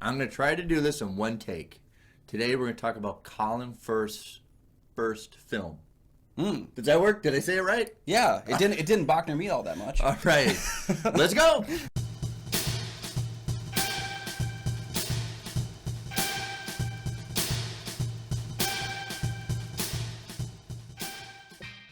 I'm going to try to do this in one take. Today we're going to talk about Colin Firth's first film. Does that work? Did I say it right? Yeah, it didn't Bachner me all that much. All right. Let's go.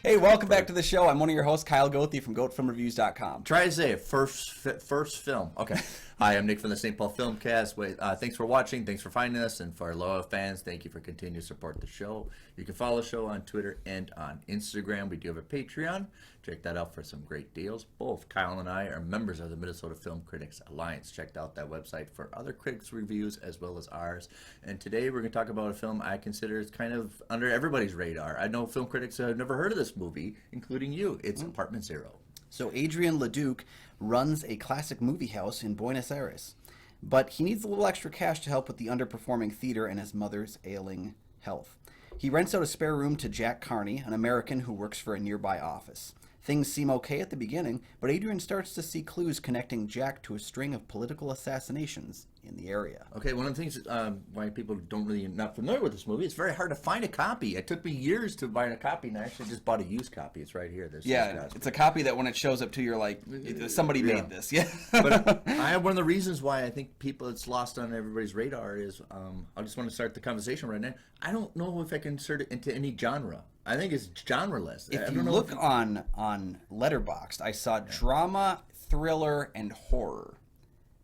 Hey, welcome back to the show. I'm one of your hosts, Kyle Goethe from GoatFilmReviews.com. Try to say it. First film. Okay. Hi, I'm Nick from the St. Paul Filmcast. Thanks for watching. Thanks for finding us. And for our loyal fans, thank you for continuing to support the show. You can follow the show on Twitter and on Instagram. We do have a Patreon. Check that out for some great deals. Both Kyle and I are members of the Minnesota Film Critics Alliance. Check out that website for other critics' reviews as well as ours. And today we're going to talk about a film I consider is kind of under everybody's radar. I know film critics have never heard of this movie, including you. It's Apartment Zero. So Adrian Leduc runs a classic movie house in Buenos Aires, but he needs a little extra cash to help with the underperforming theater and his mother's ailing health. He rents out a spare room to Jack Carney, an American who works for a nearby office. Things seem okay at the beginning, but Adrian starts to see clues connecting Jack to a string of political assassinations in the area. Okay, one of the things why people not familiar with this movie, it's very hard to find a copy. It took me years to buy a copy, and I actually just bought a used copy. It's right here. It's a copy that when it shows up to you, you're like, somebody made this. Yeah. But I have one of the reasons why I think it's lost on everybody's radar is, I just want to start the conversation right now. I don't know if I can insert it into any genre. I think it's genreless. If you look on Letterboxd, I saw drama, thriller, and horror.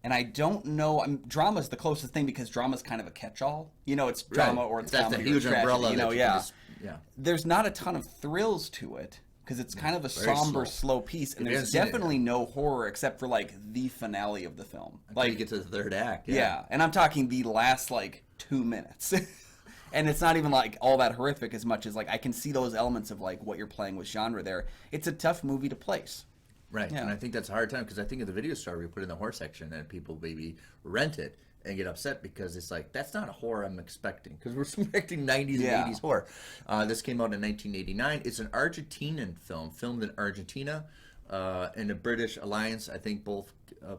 And I don't know. Drama is the closest thing because drama is kind of a catch-all. You know, it's drama or it's that's comedy the huge or tragedy. umbrella. You know, yeah. There's not a ton of thrills to it because it's kind of a somber, slow piece, and there's definitely no horror except for like the finale of the film. Like you get to the third act. Yeah, and I'm talking the last like 2 minutes. And it's not even like all that horrific as much as like I can see those elements of like what you're playing with genre there. It's a tough movie to place. Right, yeah. And I think that's a hard time because I think in the video store we put in the horror section and people maybe rent it and get upset because it's like, that's not a horror I'm expecting because we're expecting 90s and 80s horror. This came out in 1989. It's an Argentinian film, filmed in Argentina in the British Alliance. I think both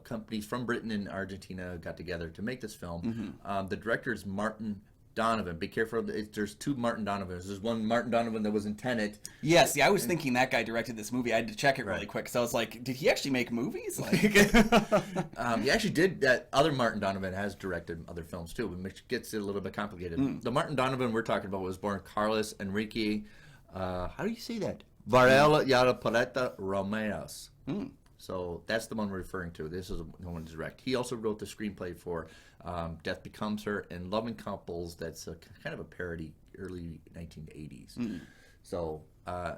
companies from Britain and Argentina got together to make this film. Mm-hmm. The director is Martin Donovan. Be careful. There's two Martin Donovans. There's one Martin Donovan that was in Tenet. Yeah, see, I was thinking that guy directed this movie. I had to check it really quick. So I was like, did he actually make movies? Like, he actually did. That other Martin Donovan has directed other films too, which gets it a little bit complicated. The Martin Donovan we're talking about was born Carlos Enrique. How do you say that? Varela Yarapaleta Romeos. So that's the one we're referring to. This is the one to direct. He also wrote the screenplay for Death Becomes Her and Loving Couples. That's kind of a parody, early 1980s. So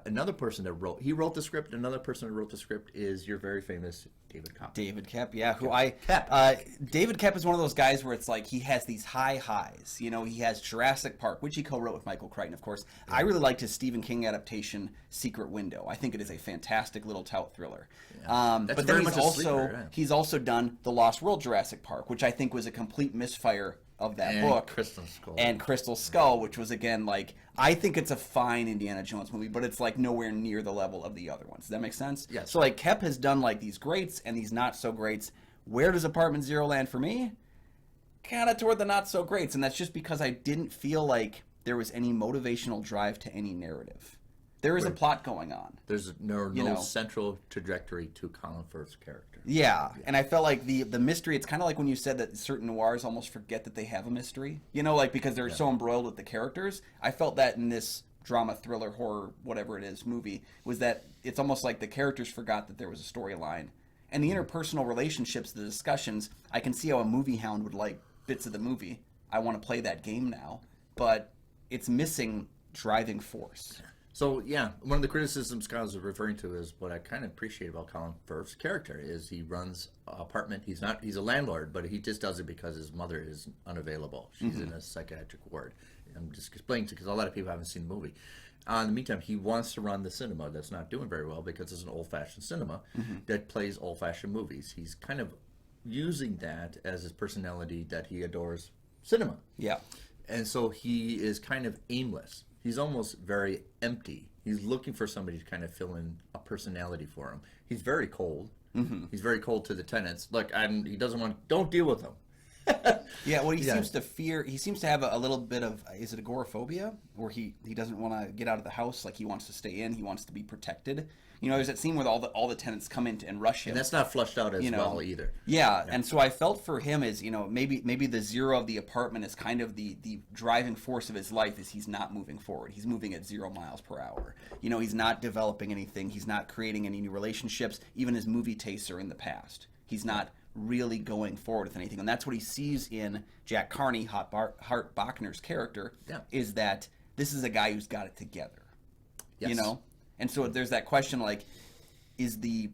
another person that wrote the script. Another person that wrote the script is your very famous David Koepp. David Koepp, yeah. David Koepp is one of those guys where it's like he has these high highs. You know, he has Jurassic Park, which he co-wrote with Michael Crichton, of course. Yeah. I really liked his Stephen King adaptation, Secret Window. I think it is a fantastic little tout thriller. Yeah. But then he's also done The Lost World Jurassic Park, which I think was a complete misfire of that book. Crystal Skull, which was again like, I think it's a fine Indiana Jones movie, but it's like nowhere near the level of the other ones. Does that make sense? Yes. So like Koepp has done like these greats and these not so greats. Where does Apartment Zero land for me? Kind of toward the not so greats, and that's just because I didn't feel like there was any motivational drive to any narrative. There is a plot going on. There's no central trajectory to Colin Firth's character. Yeah, and I felt like the mystery, it's kind of like when you said that certain noirs almost forget that they have a mystery. You know, like because they're so embroiled with the characters. I felt that in this drama, thriller, horror, whatever it is, movie, was that it's almost like the characters forgot that there was a storyline. And the interpersonal relationships, the discussions, I can see how a movie hound would like bits of the movie. I want to play that game now. But it's missing driving force. So, yeah, one of the criticisms Scott was referring to is what I kind of appreciate about Colin Firth's character is he runs an apartment. He's a landlord, but he just does it because his mother is unavailable. She's in a psychiatric ward. I'm just explaining because a lot of people haven't seen the movie. In the meantime, he wants to run the cinema that's not doing very well because it's an old-fashioned cinema that plays old-fashioned movies. He's kind of using that as his personality that he adores cinema. Yeah. And so he is kind of aimless. He's almost very empty. He's looking for somebody to kind of fill in a personality for him. He's very cold. He's very cold to the tenants. Look, he doesn't want. Don't deal with him. Yeah, well, he seems to fear. He seems to have a little bit of, is it agoraphobia, where he doesn't want to get out of the house, like he wants to stay in, he wants to be protected. There's that scene where all the tenants come in and rush him. And that's not flushed out as well either. Yeah, and so I felt for him as, maybe the zero of the apartment is kind of the driving force of his life is he's not moving forward. He's moving at 0 miles per hour. He's not developing anything. He's not creating any new relationships. Even his movie tastes are in the past. He's not really going forward with anything. And that's what he sees in Jack Carney, Hart Bachner's character, is that this is a guy who's got it together. Yes. And so there's that question, like, is the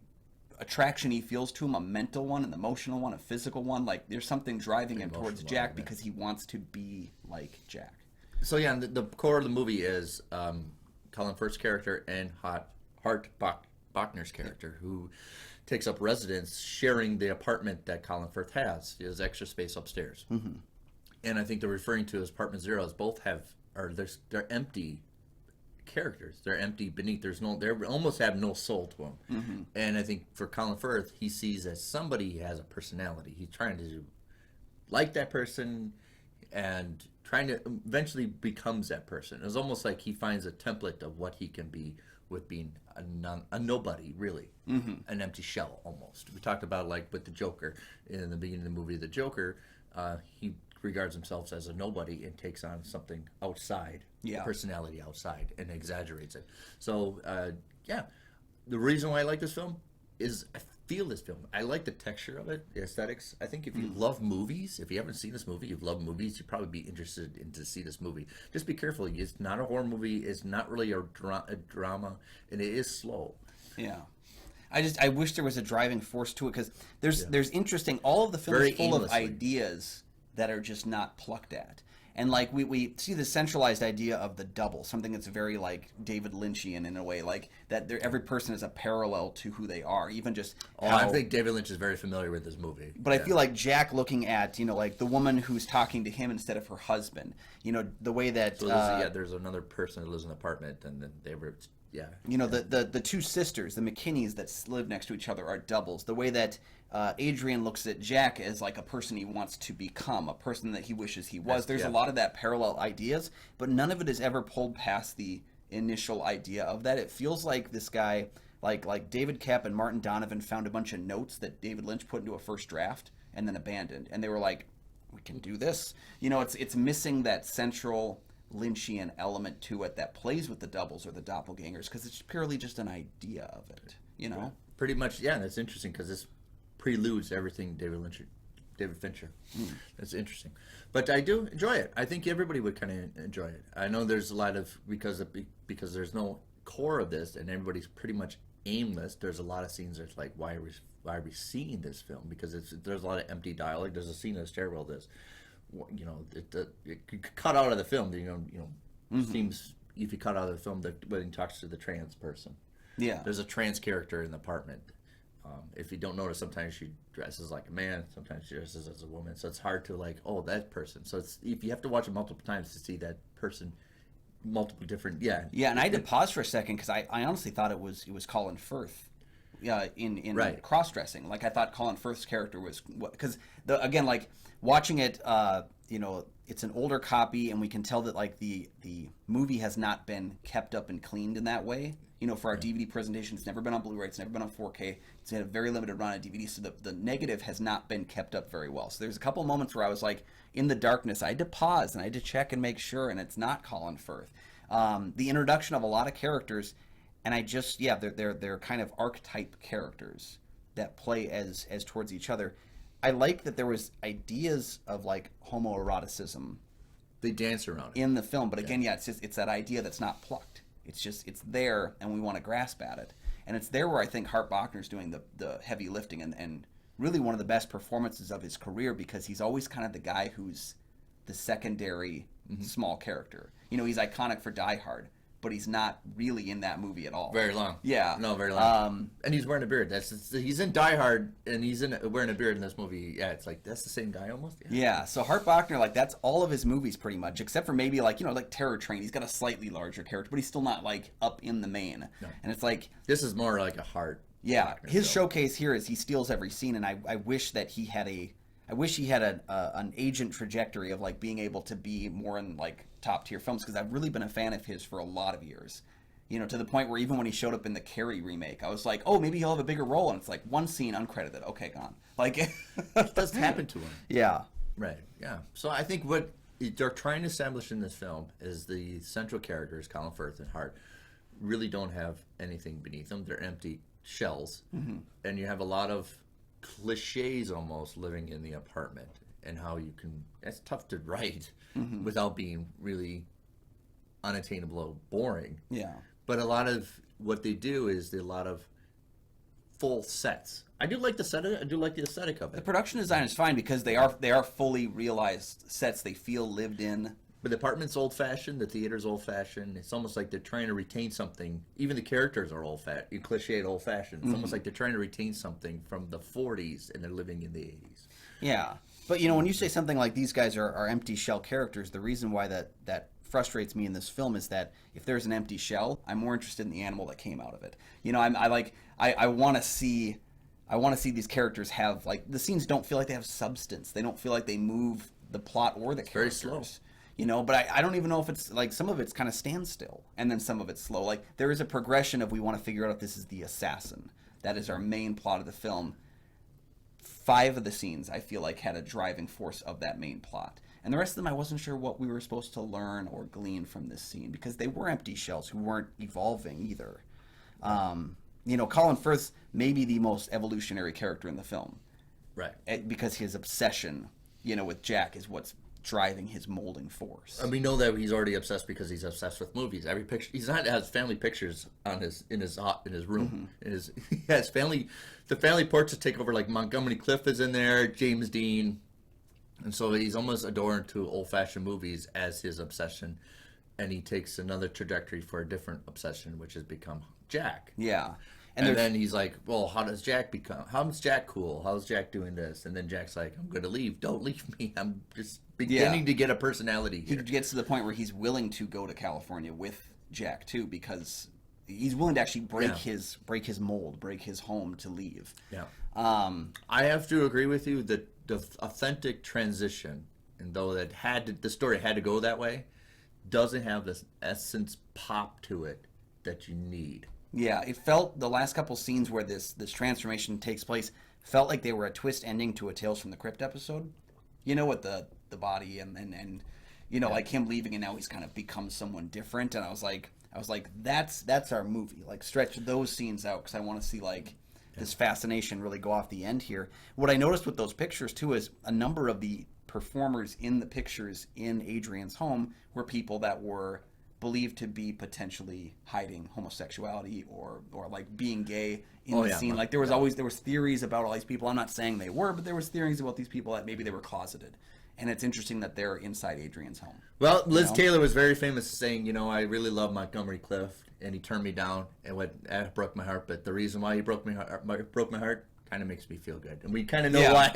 attraction he feels to him a mental one, an emotional one, a physical one? Like, there's something driving him towards Jack because he wants to be like Jack. So, yeah, the core of the movie is Colin Firth's character and Hart Bachner's character, who takes up residence sharing the apartment that Colin Firth has. He has extra space upstairs. Mm-hmm. And I think they're referring to as apartment zeros. Both they're empty characters. They're empty beneath. They almost have no soul to them. Mm-hmm. And I think for Colin Firth, he sees as somebody has a personality. He's trying to like that person and trying to eventually becomes that person. It's almost like he finds a template of what he can be with being a nobody, really. Mm-hmm. An empty shell, almost. We talked about, like, with the Joker in the beginning of the movie. The Joker, he regards himself as a nobody and takes on something outside, a personality outside, and exaggerates it. So, the reason why I like this film is I feel this film. I like the texture of it, the aesthetics. I think if you love movies, if you haven't seen this movie, you've loved movies, you'd probably be interested in to see this movie. Just be careful. It's not a horror movie. It's not really a drama, and it is slow. Yeah. I wish there was a driving force to it, because there's interesting. All of the film is full of ideas that are just not plucked at. And, like, we see the centralized idea of the double, something that's very, like, David Lynchian in a way, like that every person is a parallel to who they are, even just I think David Lynch is very familiar with this movie. But I feel like Jack looking at, like, the woman who's talking to him instead of her husband, the way that... So there's another person who lives in an apartment, and then they were... Yeah. The two sisters, the McKinneys that live next to each other, are doubles. The way that Adrian looks at Jack as like a person he wants to become, a person that he wishes he was. There's a lot of that parallel ideas, but none of it is ever pulled past the initial idea of that. It feels like this guy, like David Koepp and Martin Donovan, found a bunch of notes that David Lynch put into a first draft and then abandoned. And they were like, we can do this. It's missing that central Lynchian element to it that plays with the doubles or the doppelgangers, because it's purely just an idea of it, Pretty much, that's interesting, because this preludes everything David Fincher. That's interesting, but I do enjoy it. I think everybody would kind of enjoy it. I know there's a lot of because there's no core of this, and everybody's pretty much aimless. There's a lot of scenes that's like, why are we seeing this film? Because there's a lot of empty dialogue. There's a scene in the stairwell that's, it could cut out of the film. Seems if you cut out of the film that when he talks to the trans person. Yeah, there's a trans character in the apartment. If you don't notice, sometimes she dresses like a man, sometimes she dresses as a woman. So it's hard to that person. So if you have to watch it multiple times to see that person, multiple different. Yeah, and I had to pause for a second because I honestly thought it was Colin Firth. In cross-dressing. Like, I thought Colin Firth's character was... Because, again, like, watching it, it's an older copy, and we can tell that, like, the movie has not been kept up and cleaned in that way. For our DVD presentation, it's never been on Blu-ray, it's never been on 4K. It's had a very limited run on DVD, so the negative has not been kept up very well. So there's a couple moments where I was, like, in the darkness. I had to pause, and I had to check and make sure, and it's not Colin Firth. The introduction of a lot of characters... And I just, they're kind of archetype characters that play as towards each other. I like that there was ideas of, like, homoeroticism. They dance around it in the film, but again, it's that idea that's not plucked. It's there, and we want to grasp at it. And it's there where I think Hart Bachner's doing the heavy lifting and really one of the best performances of his career, because he's always kind of the guy who's the secondary small character. He's iconic for Die Hard, but he's not really in that movie at all. Very long. Yeah. No, very long. And he's wearing a beard. He's in Die Hard, and he's wearing a beard in this movie. Yeah, it's like, that's the same guy almost. Yeah, so Hart Bachner, like, that's all of his movies pretty much, except for maybe, like, like Terror Train. He's got a slightly larger character, but he's still not, like, up in the main. No. And it's like... This is more like a Hart. Yeah, his showcase here is he steals every scene, and I wish that he had I wish he had an agent trajectory of like being able to be more in like top tier films, because I've really been a fan of his for a lot of years. You know, to the point where even when he showed up in the Carrie remake, I was like, oh, maybe he'll have a bigger role, and it's like one scene uncredited. Okay, gone. Like it does happen to him. Yeah. Right. Yeah. So I think what they're trying to establish in this film is the central characters, Colin Firth and Hart, really don't have anything beneath them. They're empty shells, and you have a lot of cliches almost living in the apartment, and how you can. That's tough to write without being really unattainable or boring. Yeah. But a lot of what they do is a lot of full sets. I do like the set. I do like the aesthetic of it. The production design is fine because they are fully realized sets. They feel lived in. But the apartment's old-fashioned. The theater's old-fashioned. It's almost like they're trying to retain something. Even the characters are old-fashioned, cliched old-fashioned. It's almost like they're trying to retain something from the 40s, and they're living in the 80s. Yeah. But, you know, when you say something like these guys are empty shell characters, the reason why that frustrates me in this film is that if there's an empty shell, I'm more interested in the animal that came out of it. You know, I want to see these characters have, like, the scenes don't feel like they have substance. They don't feel like they move the plot or the characters. Very slow. You know, but I don't even know if it's, like, some of it's kind of standstill, and then some of it's slow. Like, there is a progression of we want to figure out if this is the assassin. That is our main plot of the film. 5 of the scenes, I feel like, had a driving force of that main plot. And the rest of them, I wasn't sure what we were supposed to learn or glean from this scene, because they were empty shells who weren't evolving either. You know, Colin Firth's maybe the most evolutionary character in the film. Right. Because his obsession, you know, with Jack is what's driving his molding force. And we know that he's already obsessed because he's obsessed with movies. Every picture has family pictures on in his room. He has the family portraits take over, like Montgomery Clift is in there, James Dean, and so he's almost adorned to old-fashioned movies as his obsession, and he takes another trajectory for a different obsession, which has become Jack. Yeah. And then he's like, well, how's Jack cool? How's Jack doing this? And then Jack's like, I'm going to leave. Don't leave me. I'm just beginning to get a personality here. He gets to the point where he's willing to go to California with Jack, too, because he's willing to actually break his mold, break his home to leave. Yeah. I have to agree with you that the authentic transition, and though the story had to go that way, doesn't have this essence pop to it that you need. Yeah, it felt, the last couple scenes where this transformation takes place felt like they were a twist ending to a Tales from the Crypt episode. You know, with the body and you know, like him leaving and now he's kind of become someone different. And I was like, that's our movie. Like, stretch those scenes out, because I want to see like this fascination really go off the end here. What I noticed with those pictures too is a number of the performers in the pictures in Adrian's home were people that were believed to be potentially hiding homosexuality or like being gay in the scene. Like there was theories about all these people. I'm not saying they were, but there was theories about these people that maybe they were closeted. And it's interesting that they're inside Adrian's home. Well, Liz Taylor was very famous saying, you know, I really love Montgomery Clift, and he turned me down and broke my heart. But the reason why he broke my heart kind of makes me feel good, and we kind of know why.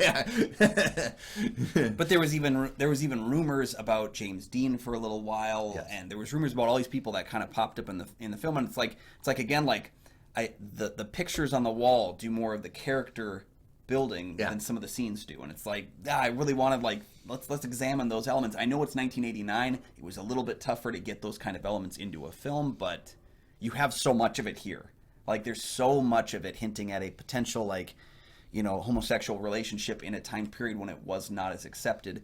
But there was even rumors about James Dean for a little while, and there was rumors about all these people that kind of popped up in the film. And it's like again, like the pictures on the wall do more of the character building than some of the scenes do, and it's like I really wanted, like, let's examine those elements. I know it's 1989; it was a little bit tougher to get those kind of elements into a film, but you have so much of it here. Like, there's so much of it hinting at a potential, like, you know, homosexual relationship in a time period when it was not as accepted.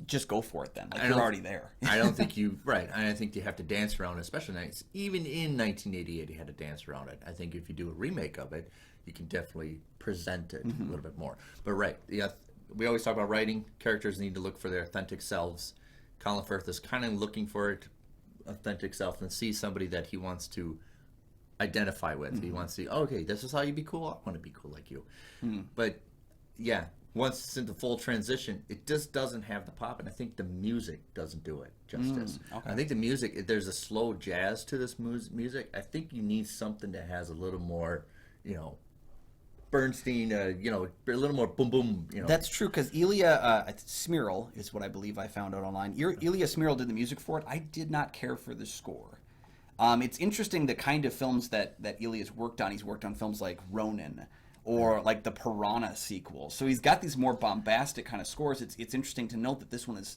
Just go for it then. Like, you're already there. I don't think I think you have to dance around it, especially even in 1988, you had to dance around it. I think if you do a remake of it, you can definitely present it a little bit more. But we always talk about writing. Characters need to look for their authentic selves. Colin Firth is kind of looking for it, authentic self, and see somebody that he wants to identify with. He wants to see, okay, this is how you be cool. I want to be cool like you. But yeah, once it's into full transition, it just doesn't have the pop, and I think the music doesn't do it justice. I think the music, there's a slow jazz to this music. I think you need something that has a little more, you know, Bernstein, you know, a little more boom boom. You know, that's true, because Ilya Smiril is what I believe I found out online. Ilya Smiril did the music for it. I did not care for the score. It's interesting the kind of films that Ilya's worked on. He's worked on films like Ronin, or like the Piranha sequel. So he's got these more bombastic kind of scores. It's interesting to note that this one is,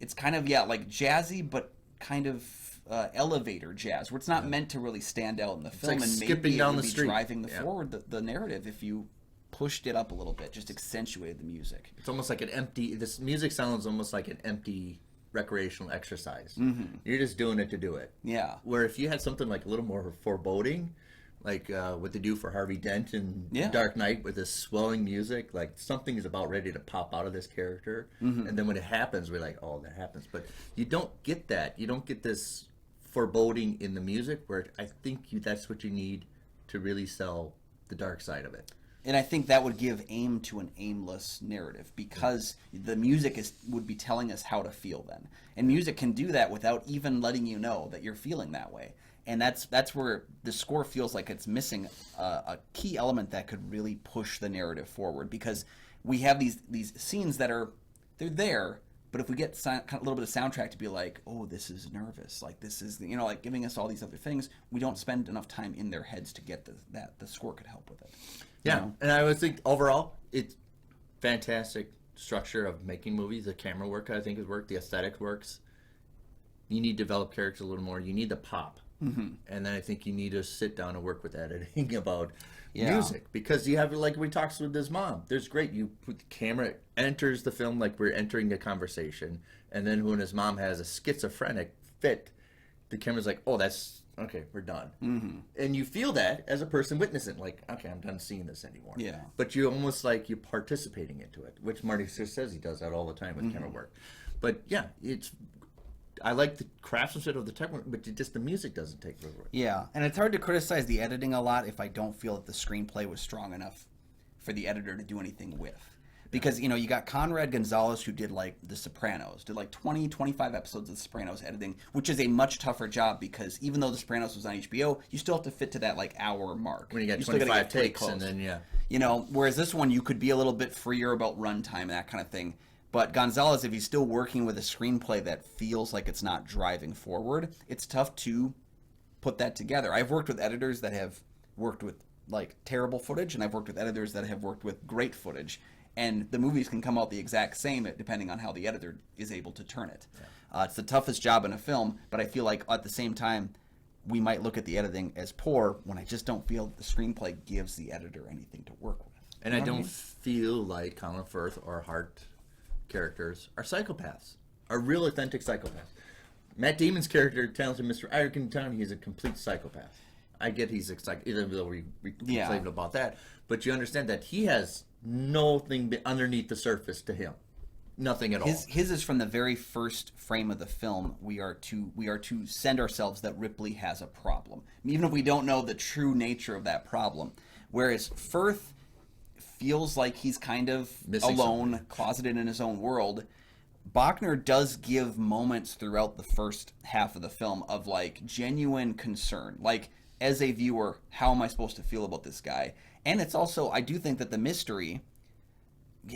it's kind of, like jazzy, but kind of elevator jazz, where it's not meant to really stand out in the film, like and skipping maybe down it would the be street. driving the narrative if you pushed it up a little bit, just accentuated the music. It's almost like this music sounds almost like an empty recreational exercise. You're just doing it to do it. Yeah. Where if you had something like a little more foreboding, like what they do for Harvey Dent in Yeah. Dark Knight with this swelling music, like something is about ready to pop out of this character, and then when it happens, we're like, oh, that happens. But you don't get that. You don't get this foreboding in the music, where I think that's what you need to really sell the dark side of it. And I think that would give aim to an aimless narrative, because the music would be telling us how to feel then. And music can do that without even letting you know that you're feeling that way. And that's where the score feels like it's missing a key element that could really push the narrative forward, because we have these scenes that they're there, but if we get kind of a little bit of soundtrack to be like, oh, this is nervous, like this is, like giving us all these other things, we don't spend enough time in their heads to get that the score could help with it. Yeah, and I would think overall it's fantastic structure of making movies. The camera work, I think, has worked. The aesthetic works. You need to develop characters a little more. You need the pop, and then I think you need to sit down and work with editing about music, because you have, like we talked with his mom. There's great. You put the camera enters the film like we're entering the conversation, and then when his mom has a schizophrenic fit, the camera's like, oh, that's. Okay, we're done. And you feel that as a person witnessing, like, okay, I'm done seeing this anymore. Yeah. But you almost like you're participating into it, which Marty says he does that all the time with camera work. But yeah, I like the craftsmanship of the tech work, but just the music doesn't take over. Yeah, and it's hard to criticize the editing a lot if I don't feel that the screenplay was strong enough for the editor to do anything with. Because, you got Conrad Gonzalez, who did, like, The Sopranos, did, like, 20, 25 episodes of The Sopranos editing, which is a much tougher job, because even though The Sopranos was on HBO, you still have to fit to that, like, hour mark. When you got still gotta 25 get pretty takes, close. and then, yeah. Whereas this one, you could be a little bit freer about runtime and that kind of thing. But Gonzalez, if he's still working with a screenplay that feels like it's not driving forward, it's tough to put that together. I've worked with editors that have worked with, like, terrible footage, and I've worked with editors that have worked with great footage. And the movies can come out the exact same depending on how the editor is able to turn it. Yeah. It's the toughest job in a film, but I feel like at the same time, we might look at the editing as poor when I just don't feel that the screenplay gives the editor anything to work with. And I don't feel like Colin Firth or Hart characters are psychopaths, are real authentic psychopaths. Matt Damon's character, talented Mr. Irvington, he's a complete psychopath. I get he's excited, even though we complained about that, but you understand that he has nothing underneath the surface to him, nothing at all. His is from the very first frame of the film. We are to send ourselves that Ripley has a problem, even if we don't know the true nature of that problem. Whereas Firth feels like he's kind of alone, closeted in his own world. Bachner does give moments throughout the first half of the film of, like, genuine concern. Like, as a viewer, how am I supposed to feel about this guy? And it's also, I do think that the mystery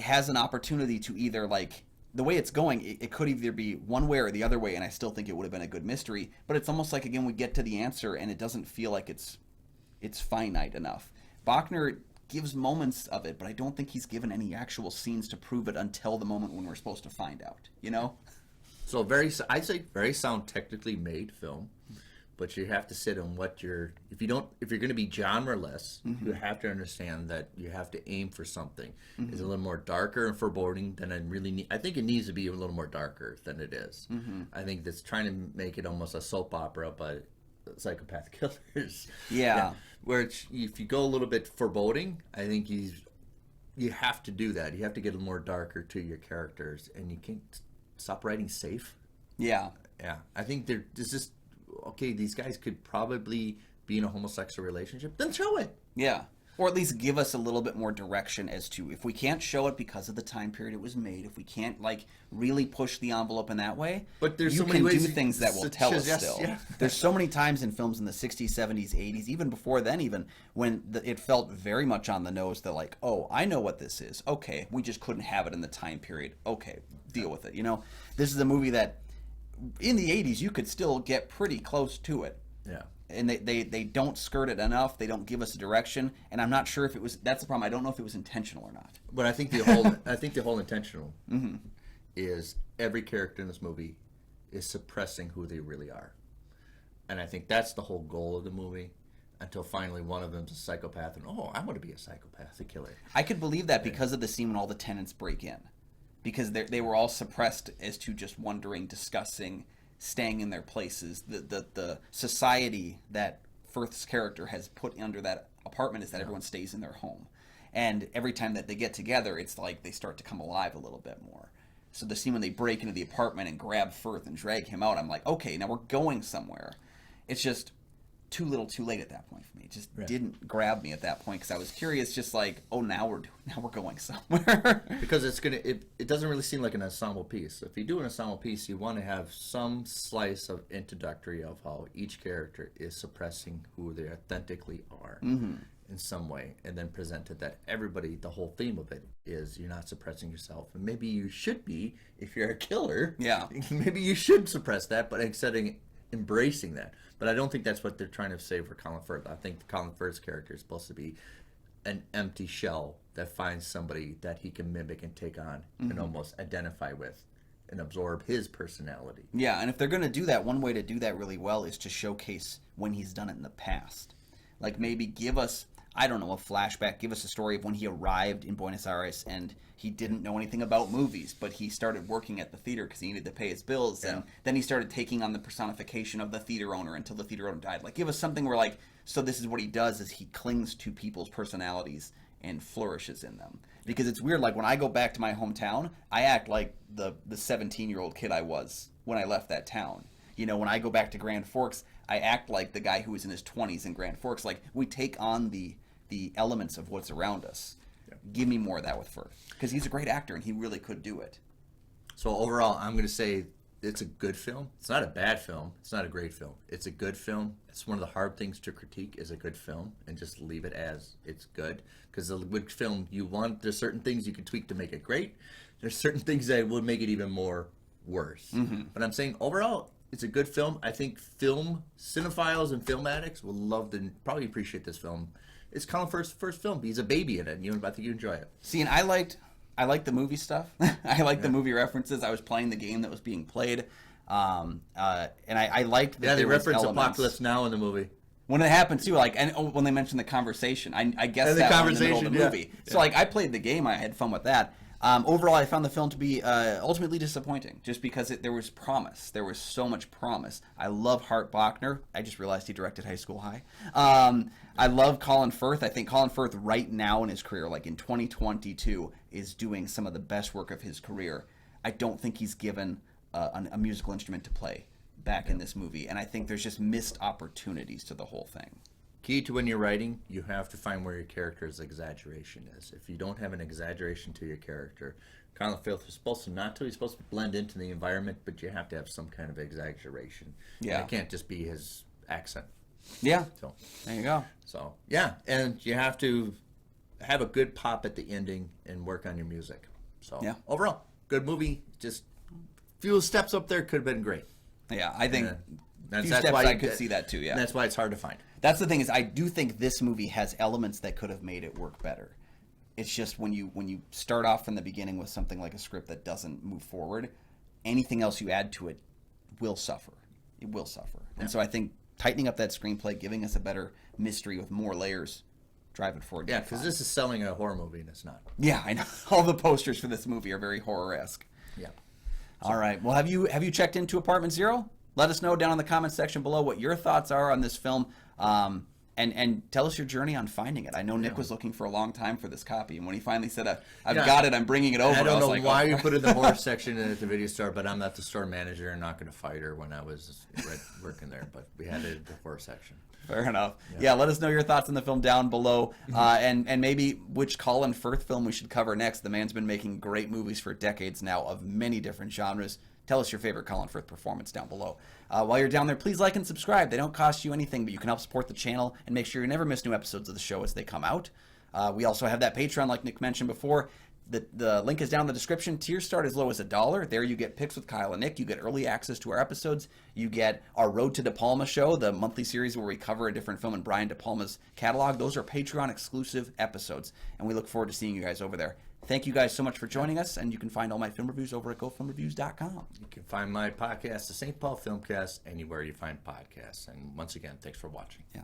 has an opportunity to either, like, the way it's going, it could either be one way or the other way, and I still think it would have been a good mystery. But it's almost like, again, we get to the answer, and it doesn't feel like it's finite enough. Bachner gives moments of it, but I don't think he's given any actual scenes to prove it until the moment when we're supposed to find out, So I'd say very sound, technically made film, but you have to sit on what if you're going to be genreless, you have to understand that you have to aim for something. It's a little more darker and foreboding than I think it needs to be a little more darker than it is. I think that's trying to make it almost a soap opera, but psychopath killers. Yeah. Where if you go a little bit foreboding, I think you have to do that. You have to get a little more darker to your characters, and you can't stop writing safe. Yeah. Yeah. I think there's just, okay, these guys could probably be in a homosexual relationship, then show it. Yeah. Or at least give us a little bit more direction as to, if we can't show it because of the time period it was made, if we can't, like, really push the envelope in that way, but there's you so many can ways do things that will tell us still. Yeah. There's so many times in films in the 60s, 70s, 80s, even before then even, when it felt very much on the nose that, like, oh, I know what this is. Okay, we just couldn't have it in the time period. Okay, deal with it. This is a movie that in the 80s you could still get pretty close to it. Yeah. and they don't skirt it enough. They don't give us a direction, and I'm not sure if it was. That's the problem. I don't know if it was intentional or not. But I think the whole intentional is every character in this movie is suppressing who they really are, and I think that's the whole goal of the movie. Until finally one of them's a psychopath, and I want to be a psychopath, a killer. I could believe that because of the scene when all the tenants break in, because they were all suppressed as to just wondering, discussing, staying in their places. The society that Firth's character has put under that apartment is that everyone stays in their home, and every time that they get together, it's like they start to come alive a little bit more. So the scene when they break into the apartment and grab Firth and drag him out, I'm like, okay, now we're going somewhere. It's just too little, too late at that point for me. It just didn't grab me at that point because I was curious, just like, now we're going somewhere. Because it doesn't really seem like an ensemble piece. If you do an ensemble piece, you want to have some slice of introductory of how each character is suppressing who they authentically are in some way, and then presented that everybody, the whole theme of it is you're not suppressing yourself, and maybe you should be if you're a killer. Yeah, maybe you should suppress that, but instead of embracing that. But I don't think that's what they're trying to say for Colin Firth. I think Colin Firth's character is supposed to be an empty shell that finds somebody that he can mimic and take on and almost identify with and absorb his personality. Yeah, and if they're going to do that, one way to do that really well is to showcase when he's done it in the past. Like maybe give us, I don't know, a flashback, give us a story of when he arrived in Buenos Aires and he didn't know anything about movies, but he started working at the theater because he needed to pay his bills, and then he started taking on the personification of the theater owner until the theater owner died. Like, give us something where, like, so this is what he does, is he clings to people's personalities and flourishes in them. Because it's weird, like, when I go back to my hometown, I act like the 17-year-old kid I was when I left that town. You know, when I go back to Grand Forks, I act like the guy who was in his 20s in Grand Forks. Like, we take on the elements of what's around us. Give me more of that with Firth, because he's a great actor and he really could do it. So overall, I'm going to say it's a good film. It's not a bad film. It's not a great film. It's a good film. It's one of the hard things to critique is a good film and just leave it as it's good. Because a good film, there's certain things you can tweak to make it great. There's certain things that would make it even more worse. But I'm saying overall, it's a good film. I think film cinephiles and film addicts will love to probably appreciate this film. It's Colin Firth's first film. He's a baby in it, and I think you enjoy it. See, and I liked the movie stuff. I liked the movie references. I was playing the game that was being played, and I liked that. Yeah, they reference Apocalypse Now in the movie. When it happened too, like, and when they mentioned the conversation, I guessed that in the middle of the movie. So like, I played the game. I had fun with that. Overall, I found the film to be ultimately disappointing, just because there was promise. There was so much promise. I love Hart Bochner. I just realized he directed High School High. I love Colin Firth. I think Colin Firth right now in his career, like in 2022, is doing some of the best work of his career. I don't think he's given a musical instrument to play back in this movie, and I think there's just missed opportunities to the whole thing. Key to when you're writing, you have to find where your character's exaggeration is. If you don't have an exaggeration to your character, Colin Firth is supposed to not to. He's supposed to blend into the environment, but you have to have some kind of exaggeration. Yeah, it can't just be his accent. Yeah. So there you go. So yeah, and you have to have a good pop at the ending and work on your music. So overall, good movie. Just a few steps up there could have been great. Yeah, I think that's why I could see that too. Yeah, and that's why it's hard to find. That's the thing, is I do think this movie has elements that could have made it work better. It's just when you start off from the beginning with something like a script that doesn't move forward, anything else you add to it will suffer. It will suffer. And so I think tightening up that screenplay, giving us a better mystery with more layers, drive it forward. Yeah, because this is selling a horror movie and it's not. Yeah, I know. All the posters for this movie are very horror-esque. Yeah. All right. Well, have you checked into Apartment Zero? Let us know down in the comments section below what your thoughts are on this film. And tell us your journey on finding it. I know Nick was looking for a long time for this copy, and when he finally said, I've got it, I'm bringing it over, I don't know why you put it in the horror section at the video store, but I'm not the store manager and not going to fight her when I was working there, but we had it in the horror section. Fair enough. Yeah, let us know your thoughts on the film down below, and maybe which Colin Firth film we should cover next. The man's been making great movies for decades now of many different genres. Tell us your favorite Colin Firth performance down below. While you're down there, please like and subscribe. They don't cost you anything, but you can help support the channel and make sure you never miss new episodes of the show as they come out. We also have that Patreon, like Nick mentioned before. The link is down in the description. Tiers start as low as $1. There you get Picks with Kyle and Nick. You get early access to our episodes. You get our Road to De Palma show, the monthly series where we cover a different film in Brian De Palma's catalog. Those are Patreon exclusive episodes, and we look forward to seeing you guys over there. Thank you guys so much for joining us, and you can find all my film reviews over at GoFilmReviews.com. You can find my podcast, the St. Paul Filmcast, anywhere you find podcasts. And once again, thanks for watching. Yeah.